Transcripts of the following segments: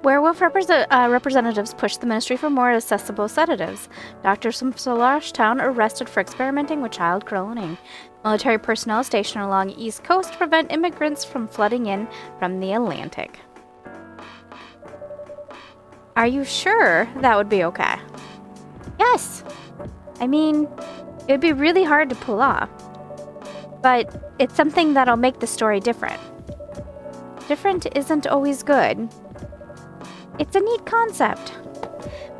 Werewolf representatives pushed the ministry for more accessible sedatives. Doctors from Solarsh Town arrested for experimenting with child cloning. Military personnel stationed along the East Coast prevent immigrants from flooding in from the Atlantic. Are you sure that would be okay? Yes. I mean, it would be really hard to pull off. But it's something that'll make the story different. Different isn't always good. It's a neat concept,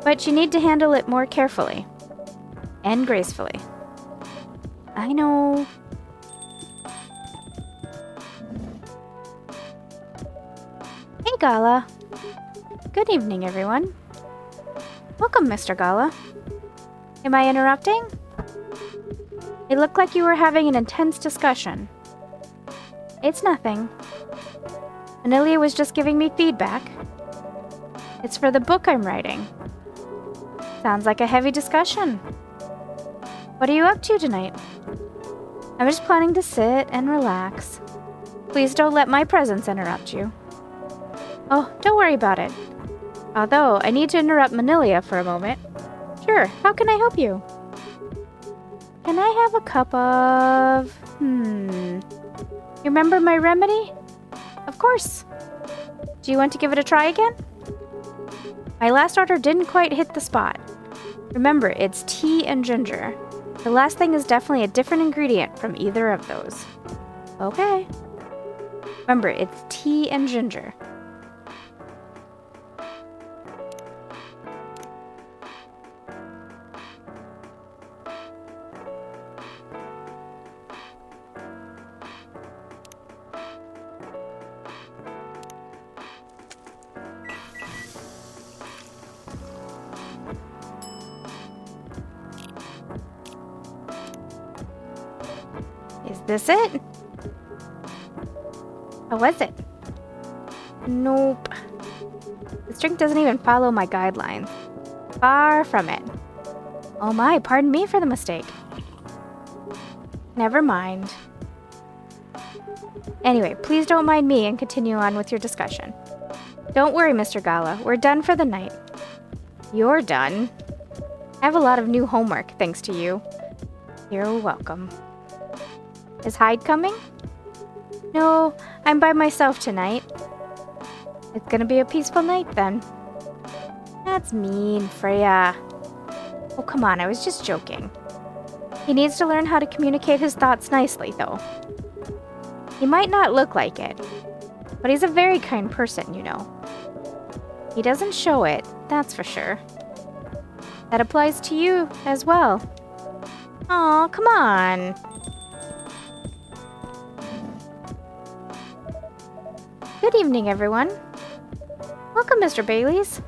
but you need to handle it more carefully and gracefully. I know. Hey, Gala. Good evening, everyone. Welcome, Mr. Gala. Am I interrupting? It looked like you were having an intense discussion. It's nothing. Anelia was just giving me feedback. It's for the book I'm writing. Sounds like a heavy discussion. What are you up to tonight? I'm just planning to sit and relax. Please don't let my presence interrupt you. Oh, don't worry about it. Although, I need to interrupt Manilia for a moment. Sure, how can I help you? Can I have a cup of... You remember my remedy? Of course. Do you want to give it a try again? My last order didn't quite hit the spot. Remember, it's tea and ginger. The last thing is definitely a different ingredient from either of those. Okay. Remember, it's tea and ginger. Is this it? How was it? Nope. This drink doesn't even follow my guidelines. Far from it. Oh my, pardon me for the mistake. Never mind. Anyway, please don't mind me and continue on with your discussion. Don't worry, Mr. Gala. We're done for the night. You're done? I have a lot of new homework, thanks to you. You're welcome. Is Hyde coming? No, I'm by myself tonight. It's gonna be a peaceful night then. That's mean, Freya. Oh, come on, I was just joking. He needs to learn how to communicate his thoughts nicely, though. He might not look like it, but he's a very kind person, you know. He doesn't show it, that's for sure. That applies to you as well. Aw, come on. Good evening, everyone. Welcome, Mr. Baileys.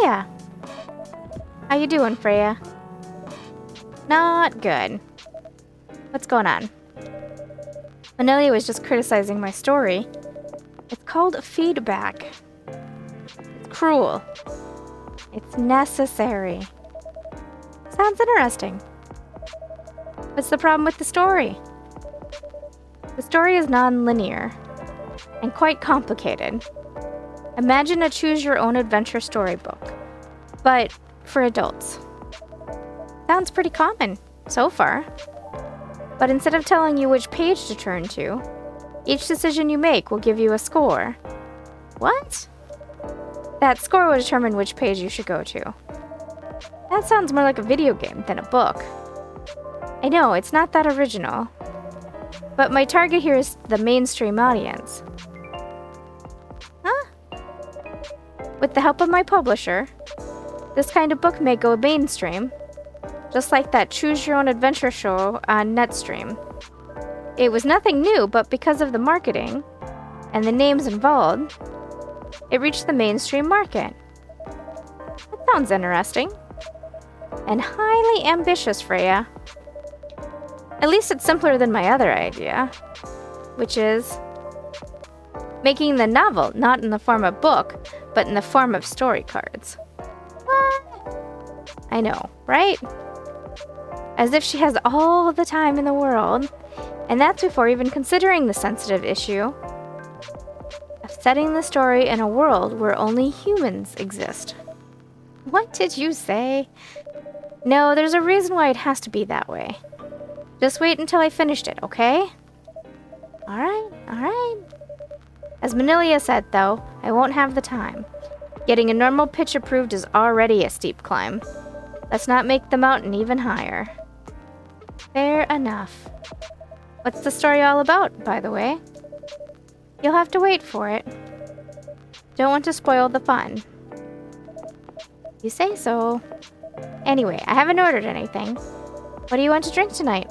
Yeah. How you doing, Freya? Not good. What's going on? Anelia was just criticizing my story. It's called feedback. It's cruel. It's necessary. Sounds interesting. What's the problem with the story? The story is non-linear and quite complicated. Imagine a choose-your-own-adventure storybook, but for adults. Sounds pretty common, so far. But instead of telling you which page to turn to, each decision you make will give you a score. What? That score will determine which page you should go to. That sounds more like a video game than a book. I know, it's not that original. But my target here is the mainstream audience. Huh? With the help of my publisher, this kind of book may go mainstream, just like that Choose Your Own Adventure show on Netstream. It was nothing new, but because of the marketing and the names involved, it reached the mainstream market. That sounds interesting. And highly ambitious, Freya. At least it's simpler than my other idea, which is making the novel not in the form of book, but in the form of story cards. What? I know, right? As if she has all the time in the world, and that's before even considering the sensitive issue of Setting the story in a world where only humans exist. What did you say? No, there's a reason why it has to be that way. Just wait until I finished it, okay? Alright, alright. As Manilia said, though, I won't have the time. Getting a normal pitch approved is already a steep climb. Let's not make the mountain even higher. Fair enough. What's the story all about, by the way? You'll have to wait for it. Don't want to spoil the fun. You say so. Anyway, I haven't ordered anything. What do you want to drink tonight?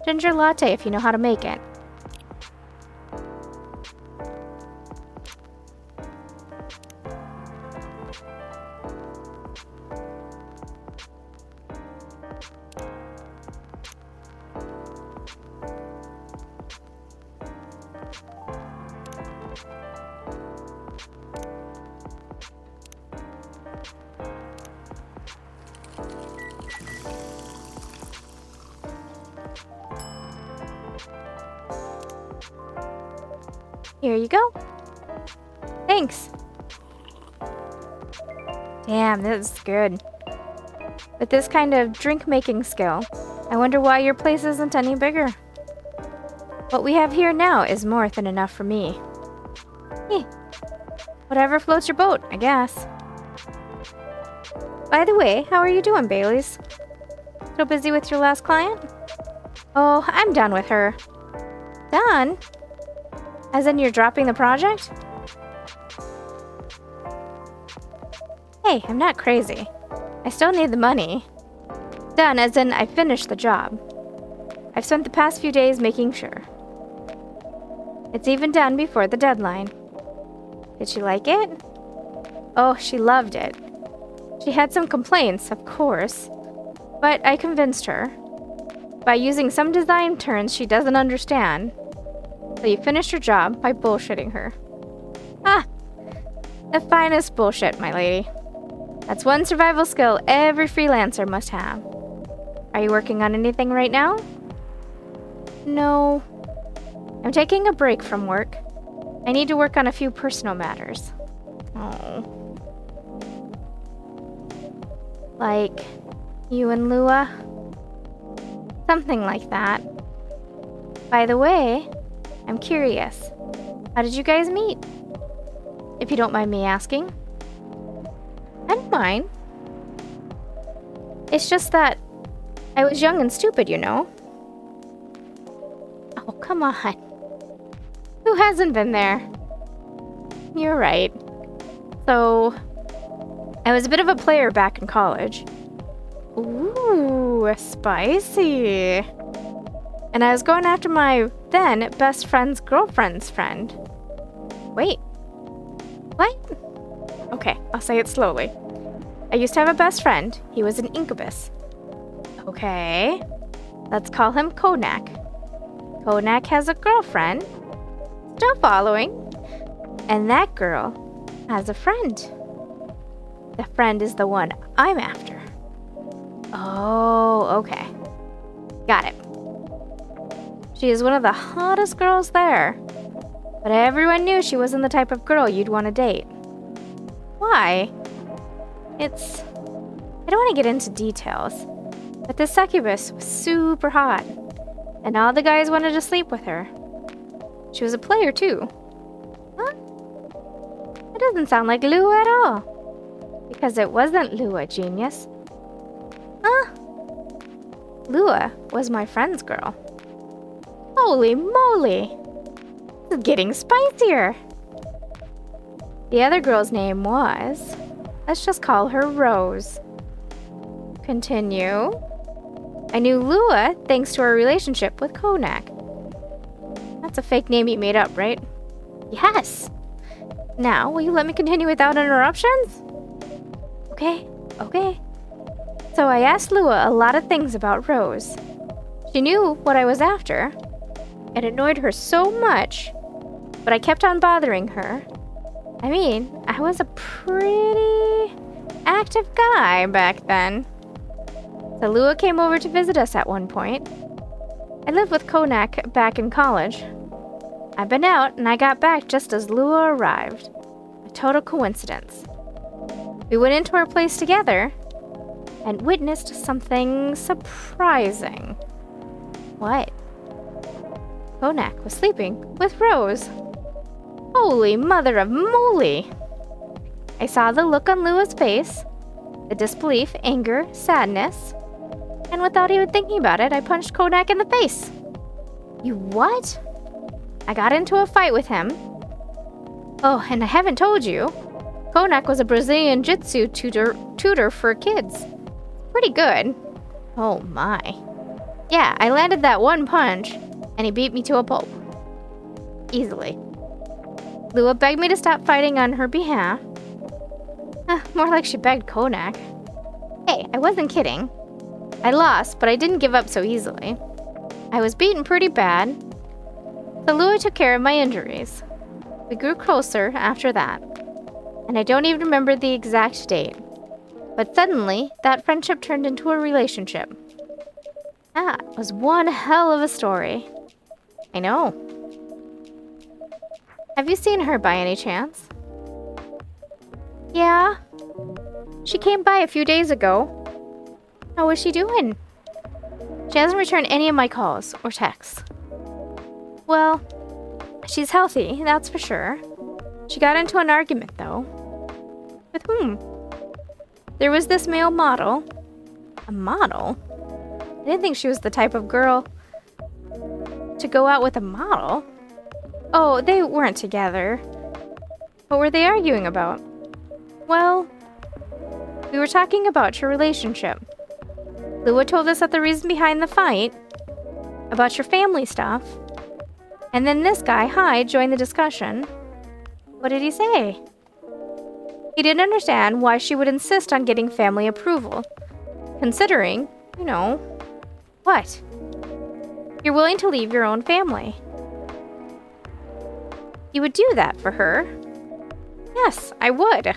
Ginger latte if you know how to make it. Here you go. Thanks. Damn, this is good. With this kind of drink-making skill, I wonder why your place isn't any bigger. What we have here now is more than enough for me. Eh, whatever floats your boat, I guess. By the way, how are you doing, Baileys? Still busy with your last client? Oh, I'm done with her. Done? As in you're dropping the project? Hey, I'm not crazy. I still need the money. Done as in I finished the job. I've spent the past few days making sure. It's even done before the deadline. Did she like it? Oh, she loved it. She had some complaints, of course, but I convinced her. By using some design terms she doesn't understand. So you finished your job by bullshitting her. Ah! The finest bullshit, my lady. That's one survival skill every freelancer must have. Are you working on anything right now? No. I'm taking a break from work. I need to work on a few personal matters. Oh. Like you and Lua? Something like that. By the way, I'm curious. How did you guys meet? If you don't mind me asking. I don't mind. It's just that I was young and stupid, you know. Oh, come on. Who hasn't been there? You're right. So, I was a bit of a player back in college. Ooh, spicy. And I was going after my then best friend's girlfriend's friend. Wait. What? Okay, I'll say it slowly. I used to have a best friend. He was an incubus. Okay. Let's call him Konak. Konak has a girlfriend. Still following. And that girl has a friend. The friend is the one I'm after. Oh, okay. Got it. She is one of the hottest girls there. But everyone knew she wasn't the type of girl you'd want to date. Why? I don't want to get into details, but this succubus was super hot, and all the guys wanted to sleep with her. She was a player too. Huh? It doesn't sound like Lua at all. Because it wasn't Lua, genius. Huh? Lua was my friend's girl. Holy moly! This is getting spicier. The other girl's name was... Let's just call her Rose. Continue. I knew Lua thanks to our relationship with Konak. That's a fake name you made up, right? Yes! Now, will you let me continue without interruptions? Okay. So I asked Lua a lot of things about Rose. She knew what I was after. It annoyed her so much, but I kept on bothering her. I mean, I was a pretty active guy back then. So Lua came over to visit us at one point. I lived with Konak back in college. I've been out, and I got back just as Lua arrived. A total coincidence. We went into our place together and witnessed something surprising. What? Konak was sleeping with Rose. Holy mother of moly! I saw the look on Lua's face, the disbelief, anger, sadness, and without even thinking about it, I punched Konak in the face. You what? I got into a fight with him. Oh, and I haven't told you. Konak was a Brazilian Jiu-Jitsu tutor for kids. Pretty good. Oh my. Yeah, I landed that one punch, and he beat me to a pulp. Easily. Lua begged me to stop fighting on her behalf. More like she begged Konak. Hey, I wasn't kidding. I lost, but I didn't give up so easily. I was beaten pretty bad, so Lua took care of my injuries. We grew closer after that, and I don't even remember the exact date. But suddenly, that friendship turned into a relationship. That was one hell of a story. I know. Have you seen her by any chance? Yeah. She came by a few days ago. How is she doing? She hasn't returned any of my calls or texts. Well, she's healthy, that's for sure. She got into an argument, though. With whom? There was this male model. A model? I didn't think she was the type of girl to go out with a model. Oh, they weren't together. What were they arguing about? Well, we were talking about your relationship. Lua told us that the reason behind the fight, about your family stuff, and then this guy, Hyde, joined the discussion. What did he say? He didn't understand why she would insist on getting family approval, considering, what? You're willing to leave your own family. You would do that for her? Yes, I would.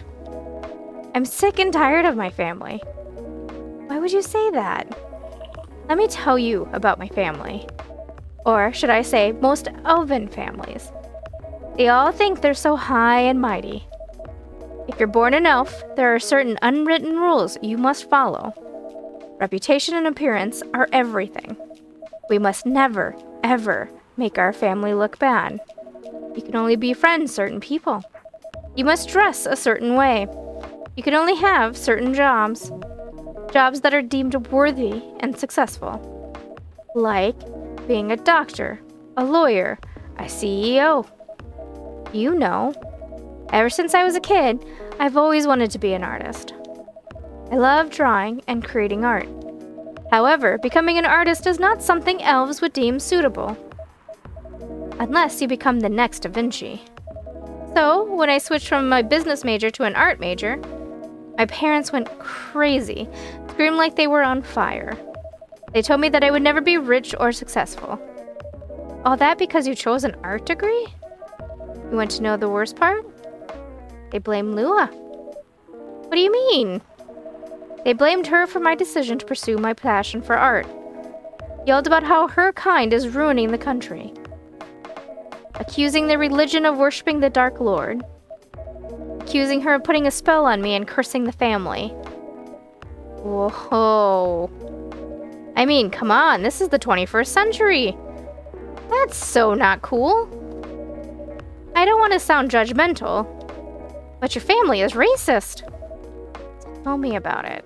I'm sick and tired of my family. Why would you say that? Let me tell you about my family. Or should I say, most elven families. They all think they're so high and mighty. If you're born an elf, there are certain unwritten rules you must follow. Reputation and appearance are everything. We must never, ever make our family look bad. You can only befriend certain people. You must dress a certain way. You can only have certain jobs. Jobs that are deemed worthy and successful. Like being a doctor, a lawyer, a CEO. You know, ever since I was a kid, I've always wanted to be an artist. I love drawing and creating art. However, becoming an artist is not something elves would deem suitable. Unless you become the next Da Vinci. So, when I switched from my business major to an art major, my parents went crazy, screamed like they were on fire. They told me that I would never be rich or successful. All that because you chose an art degree? You want to know the worst part? They blamed Lua. What do you mean? They blamed her for my decision to pursue my passion for art. Yelled about how her kind is ruining the country. Accusing the religion of worshipping the Dark Lord. Accusing her of putting a spell on me and cursing the family. Whoa. I mean, come on, this is the 21st century. That's so not cool. I don't want to sound judgmental, but your family is racist. Tell me about it.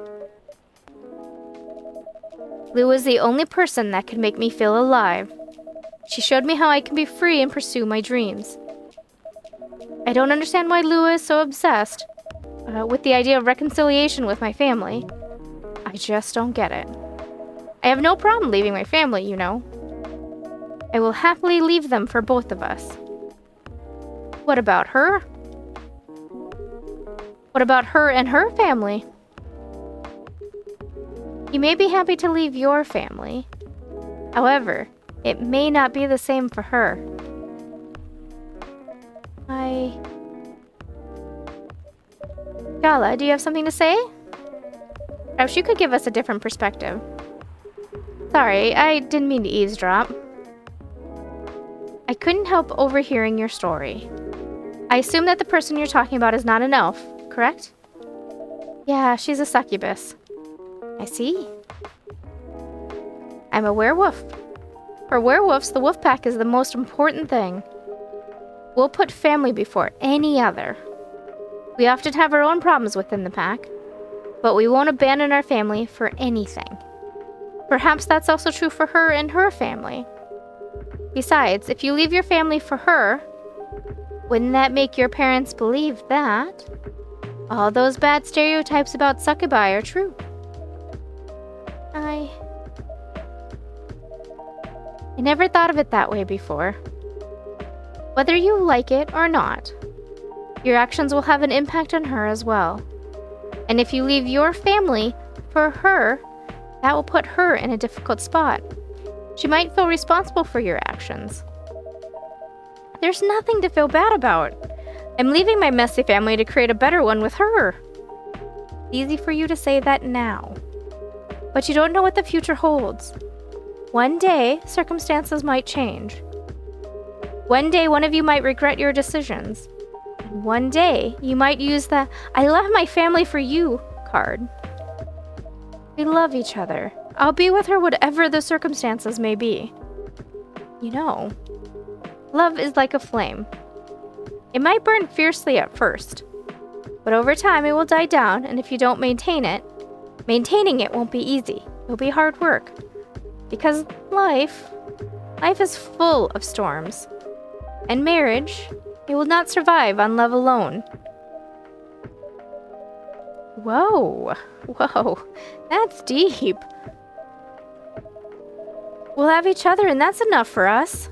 Lou is the only person that can make me feel alive. She showed me how I can be free and pursue my dreams. I don't understand why Lua is so obsessed with the idea of reconciliation with my family. I just don't get it. I have no problem leaving my family, you know. I will happily leave them for both of us. What about her? What about her and her family? You may be happy to leave your family. However, it may not be the same for her. Gala, do you have something to say? Perhaps you could give us a different perspective. Sorry, I didn't mean to eavesdrop. I couldn't help overhearing your story. I assume that the person you're talking about is not an elf, correct? Yeah, she's a succubus. I see. I'm a werewolf. For werewolves, the wolf pack is the most important thing. We'll put family before any other. We often have our own problems within the pack, but we won't abandon our family for anything. Perhaps that's also true for her and her family. Besides, if you leave your family for her, wouldn't that make your parents believe that all those bad stereotypes about succubi are true? I never thought of it that way before. Whether you like it or not, your actions will have an impact on her as well. And if you leave your family for her, that will put her in a difficult spot. She might feel responsible for your actions. There's nothing to feel bad about. I'm leaving my messy family to create a better one with her. Easy for you to say that now. But you don't know what the future holds. One day, circumstances might change. One day, one of you might regret your decisions. And one day, you might use the "I left my family for you" card. We love each other. I'll be with her whatever the circumstances may be. You know, love is like a flame. It might burn fiercely at first, but over time it will die down, and if you don't maintain it, maintaining it won't be easy. It'll be hard work. Because life is full of storms. And marriage, it will not survive on love alone. Whoa, that's deep. We'll have each other, and that's enough for us.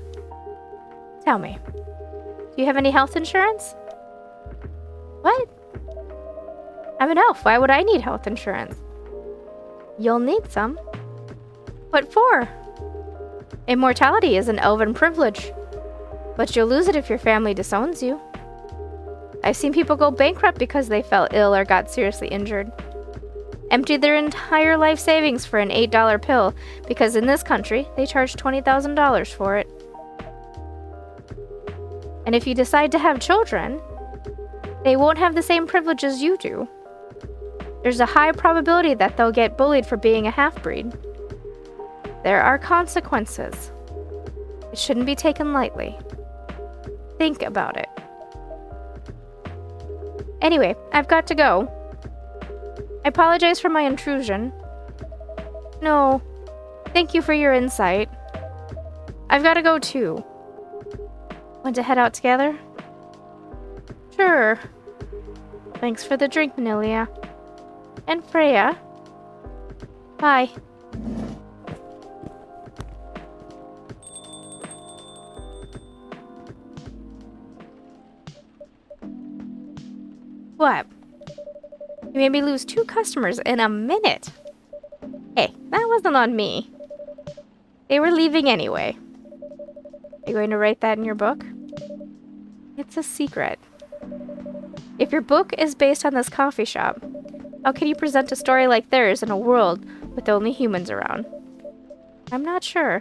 Tell me, do you have any health insurance? What? I'm an elf. Why would I need health insurance? You'll need some. What for? Immortality is an elven privilege, but you'll lose it if your family disowns you. I've seen people go bankrupt because they fell ill or got seriously injured. Emptied their entire life savings for an $8 pill because in this country, they charge $20,000 for it. And if you decide to have children, they won't have the same privileges you do. There's a high probability that they'll get bullied for being a half-breed. There are consequences. It shouldn't be taken lightly. Think about it. Anyway, I've got to go. I apologize for my intrusion. No, thank you for your insight. I've got to go too. Want to head out together? Sure. Thanks for the drink, Manilia. And Freya. Bye. What? You made me lose 2 customers in a minute. Hey, that wasn't on me. They were leaving anyway. Are you going to write that in your book? It's a secret. If your book is based on this coffee shop, how can you present a story like theirs in a world with only humans around? I'm not sure.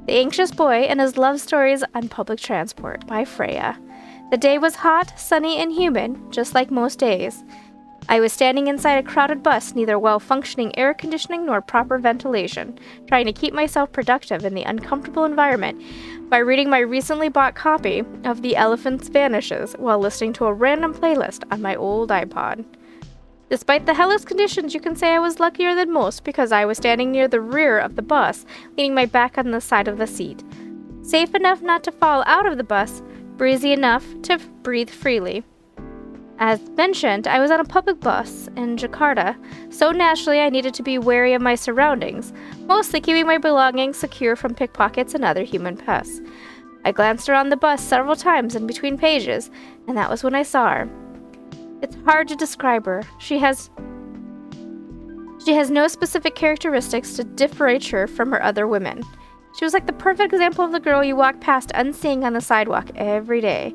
The Anxious Boy and His Love Stories on Public Transport by Freya. The day was hot, sunny, and humid, just like most days. I was standing inside a crowded bus, neither well-functioning air conditioning nor proper ventilation, trying to keep myself productive in the uncomfortable environment by reading my recently bought copy of The Elephant Vanishes while listening to a random playlist on my old iPod. Despite the hellish conditions, you can say I was luckier than most because I was standing near the rear of the bus, leaning my back on the side of the seat. Safe enough not to fall out of the bus, breezy enough to breathe freely. As mentioned, I was on a public bus in Jakarta, so naturally I needed to be wary of my surroundings, mostly keeping my belongings secure from pickpockets and other human pests. I glanced around the bus several times in between pages, and that was when I saw her. It's hard to describe her. She has no specific characteristics to differentiate her from her other women. She was like the perfect example of the girl you walk past unseeing on the sidewalk every day.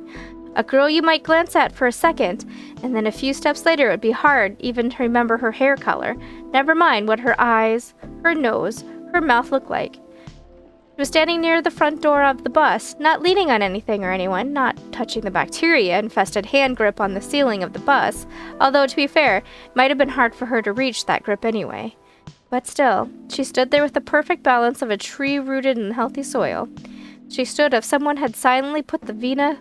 A girl you might glance at for a second, and then a few steps later it would be hard even to remember her hair color, never mind what her eyes, her nose, her mouth looked like. She was standing near the front door of the bus, not leaning on anything or anyone, not touching the bacteria-infested hand grip on the ceiling of the bus, although, to be fair, it might have been hard for her to reach that grip anyway. But still, she stood there with the perfect balance of a tree rooted in healthy soil. She stood as if someone had silently put the Vina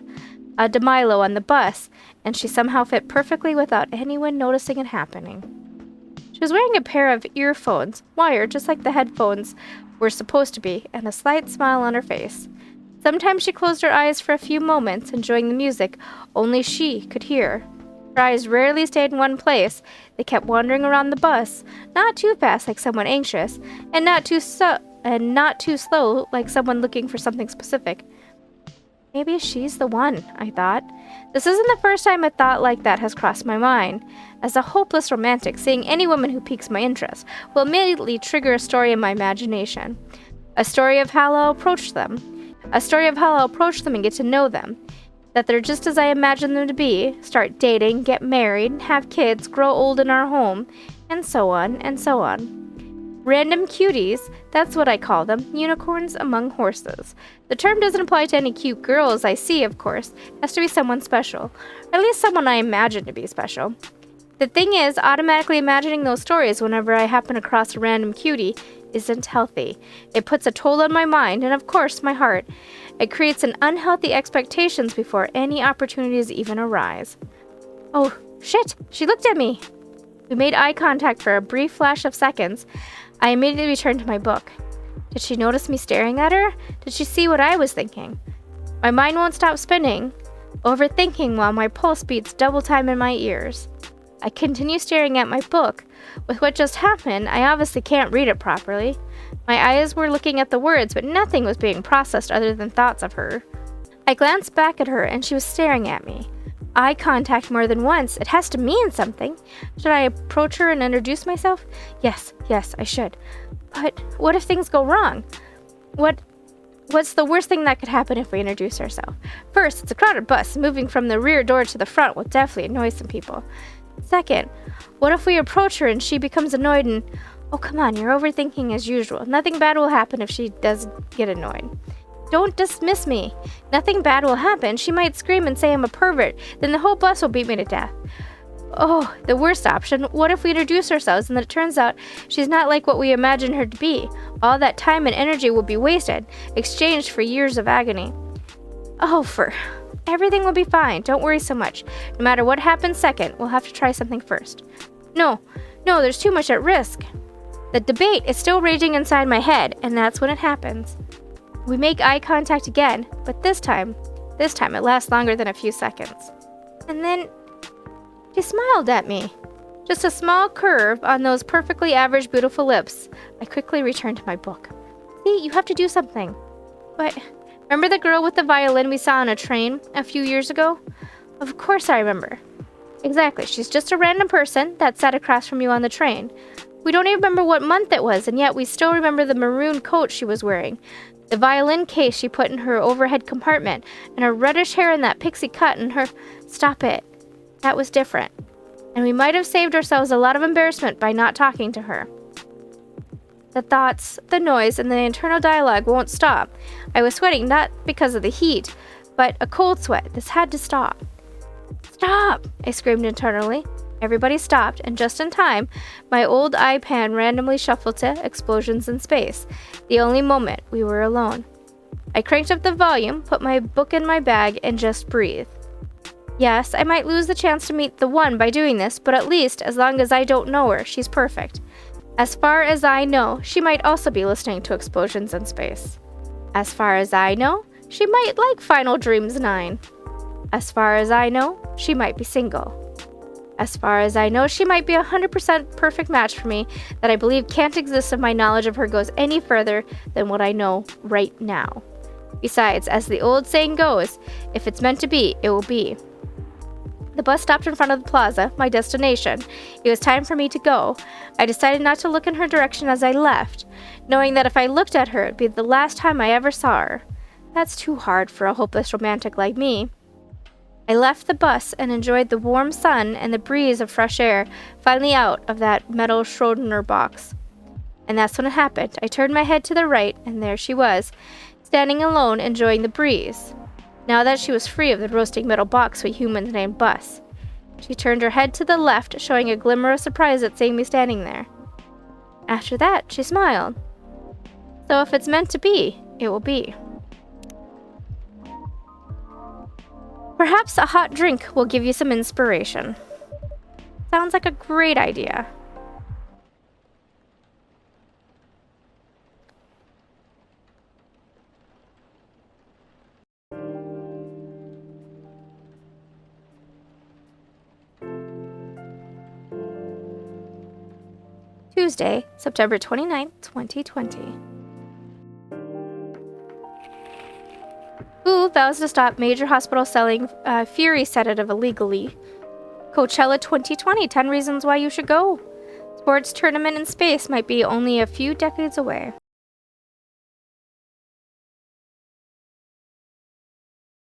de Milo on the bus, and she somehow fit perfectly without anyone noticing it happening. She was wearing a pair of earphones, wired just like the headphones were supposed to be, and a slight smile on her face. Sometimes she closed her eyes for a few moments, enjoying the music only she could hear. Her eyes rarely stayed in one place. They kept wandering around the bus, not too fast like someone anxious, and not too slow like someone looking for something specific. Maybe she's the one, I thought. This isn't the first time a thought like that has crossed my mind. As a hopeless romantic, seeing any woman who piques my interest will immediately trigger a story in my imagination. A story of how I'll approach them. A story of how I'll approach them and get to know them. That they're just as I imagine them to be, start dating, get married, have kids, grow old in our home, and so on, and so on. Random cuties, that's what I call them, unicorns among horses. The term doesn't apply to any cute girls I see, of course. It has to be someone special, or at least someone I imagine to be special. The thing is, automatically imagining those stories whenever I happen across a random cutie isn't healthy. It puts a toll on my mind, and of course, my heart. It creates an unhealthy expectations before any opportunities even arise. Oh, shit! She looked at me! We made eye contact for a brief flash of seconds. I immediately returned to my book. Did she notice me staring at her? Did she see what I was thinking? My mind won't stop spinning, overthinking while my pulse beats double time in my ears. I continue staring at my book. With what just happened, I obviously can't read it properly. My eyes were looking at the words, but nothing was being processed other than thoughts of her. I glanced back at her, and she was staring at me. Eye contact more than once. It has to mean something. Should I approach her and introduce myself? Yes, I should. But what if things go wrong? What's the worst thing that could happen if we introduce ourselves? First, it's a crowded bus. Moving from the rear door to the front will definitely annoy some people. Second, what if we approach her and she becomes annoyed and... Oh, come on, you're overthinking as usual. Nothing bad will happen if she does get annoyed. Don't dismiss me. Nothing bad will happen. She might scream and say I'm a pervert. Then the whole bus will beat me to death. Oh, the worst option. What if we introduce ourselves and then it turns out she's not like what we imagined her to be? All that time and energy will be wasted, exchanged for years of agony. Everything will be fine. Don't worry so much. No matter what happens second, we'll have to try something first. No, there's too much at risk. The debate is still raging inside my head, and that's when it happens. We make eye contact again, but this time it lasts longer than a few seconds. And then she smiled at me. Just a small curve on those perfectly average beautiful lips. I quickly returned to my book. See, you have to do something. But remember the girl with the violin we saw on a train a few years ago? Of course I remember. Exactly, she's just a random person that sat across from you on the train. We don't even remember what month it was, and yet we still remember the maroon coat she was wearing, the violin case she put in her overhead compartment, and her reddish hair in that pixie cut, and her... Stop it. That was different. And we might have saved ourselves a lot of embarrassment by not talking to her. The thoughts, the noise, and the internal dialogue won't stop. I was sweating not because of the heat, but a cold sweat. This had to stop. Stop! I screamed internally. Everybody stopped, and just in time, my old iPad randomly shuffled to Explosions in Space, the only moment we were alone. I cranked up the volume, put my book in my bag, and just breathed. Yes, I might lose the chance to meet the one by doing this, but at least, as long as I don't know her, she's perfect. As far as I know, she might also be listening to Explosions in Space. As far as I know, she might like Final Dreams 9. As far as I know, she might be single. As far as I know, she might be a 100% perfect match for me that I believe can't exist if my knowledge of her goes any further than what I know right now. Besides, as the old saying goes, if it's meant to be, it will be. The bus stopped in front of the plaza, my destination. It was time for me to go. I decided not to look in her direction as I left, knowing that if I looked at her, it would be the last time I ever saw her. That's too hard for a hopeless romantic like me. I left the bus and enjoyed the warm sun and the breeze of fresh air, finally out of that metal Schrödinger box. And that's when it happened. I turned my head to the right, and there she was, standing alone, enjoying the breeze. Now that she was free of the roasting metal box we humans named Bus. She turned her head to the left, showing a glimmer of surprise at seeing me standing there. After that, she smiled. So if it's meant to be, it will be. Perhaps a hot drink will give you some inspiration. Sounds like a great idea. Tuesday, September 29th, 2020. Who vows to stop major hospital selling Fury sedative illegally? Coachella 2020, 10 reasons why you should go. Sports tournament in space might be only a few decades away.